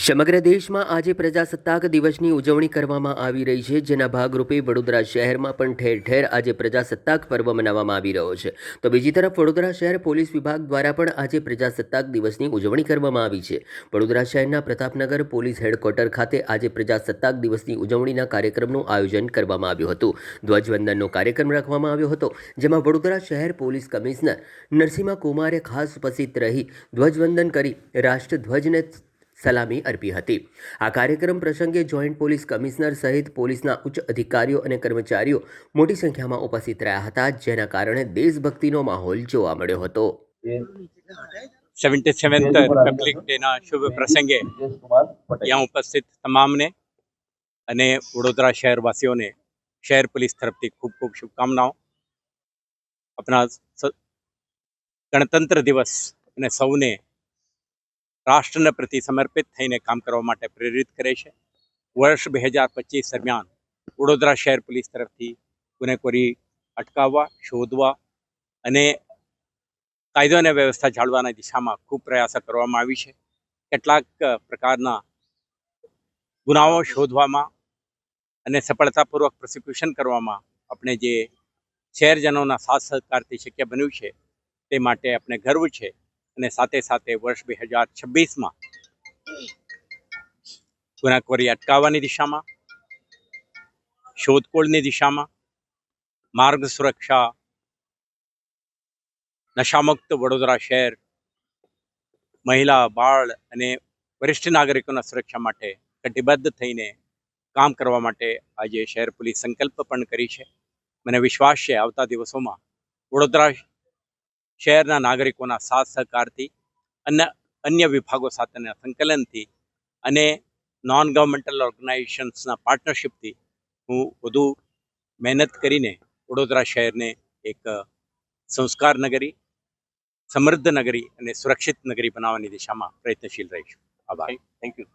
સમગ્ર દેશમાં આજે પ્રજાસત્તાક દિવસની ઉજવણી કરવામાં આવી રહી છે, જેના ભાગરૂપે વડોદરા શહેરમાં પણ ઠેર ઠેર આજે પ્રજાસત્તાક પર્વ મનાવવામાં આવી રહ્યો છે. તો બીજી તરફ વડોદરા શહેર પોલીસ વિભાગ દ્વારા પણ આજે પ્રજાસત્તાક દિવસની ઉજવણી કરવામાં આવી છે. વડોદરા શહેરના પ્રતાપનગર પોલીસ હેડક્વાર્ટર ખાતે આજે પ્રજાસત્તાક દિવસની ઉજવણીના કાર્યક્રમનું આયોજન કરવામાં આવ્યું હતું. ધ્વજવંદનનો કાર્યક્રમ રાખવામાં આવ્યો હતો, જેમાં વડોદરા શહેર પોલીસ કમિશનર નરસિંહા કુમારે ખાસ ઉપસ્થિત રહી ધ્વજવંદન કરી રાષ્ટ્રધ્વજને સલામી અર્પી હતી. આ કાર્યક્રમ પ્રસંગે જોઈન્ટ પોલીસ કમિશનર સહિત પોલીસના ઉચ્ચ અધિકારીઓ અને કર્મચારીઓ મોટી સંખ્યામાં ઉપસ્થિત રહ્યા હતા, જેના કારણે દેશભક્તિનો માહોલ જોવા મળ્યો હતો. 77th રિપબ્લિક ડેના શુભ પ્રસંગે यहाँ ઉપસ્થિત તમામને અને વડોદરા શહેરવાસીઓને શહેર પોલીસ તરફથી ખૂબ ખૂબ શુભકામનાઓ. આપણા ગણતંત્ર દિવસ અને સૌને રાષ્ટ્રના પ્રતિ સમર્પિત થઈને કામ કરવા માટે પ્રેરિત કરે છે. વર્ષ 2025 દરમિયાન વડોદરા શહેર પોલીસ તરફથી ગુનેખોરી અટકાવવા, શોધવા અને કાયદો અને વ્યવસ્થા જાળવવાની દિશામાં ખૂબ પ્રયાસો કરવામાં આવી છે. કેટલાક પ્રકારના ગુનાઓ શોધવામાં અને સફળતાપૂર્વક પ્રોસિક્યુશન કરવામાં આપણે જે શહેરજનોના સાથ સહકારથી શક્ય બન્યું છે, તે માટે આપણે ગર્વ છે. અને સાથે સાથે વર્ષ 2026માં ગુનાખોરી અટકાવવાની દિશામાં, શોધખોળની દિશામાં, માર્ગ સુરક્ષા, નશામુક્ત વડોદરા શહેર, મહિલા, બાળ અને વરિષ્ઠ નાગરિકોના સુરક્ષા માટે કટિબદ્ધ થઈને કામ કરવા માટે આજે શહેર પોલીસ સંકલ્પ પણ કરી છે. મને વિશ્વાસ છે આવતા દિવસોમાં વડોદરા શહેરના નાગરિકોના સાથ સહકારથી અને અન્ય વિભાગો સાથેના સંકલનથી અને નોન ગવર્મેન્ટલ ઓર્ગેનાઇઝેશન્સના પાર્ટનરશિપથી હું વધુ મહેનત કરીને વડોદરા શહેરને એક સંસ્કાર નગરી, સમૃદ્ધ નગરી અને સુરક્ષિત નગરી બનાવવાની દિશામાં પ્રયત્નશીલ રહીશું. આભાર. Thank you.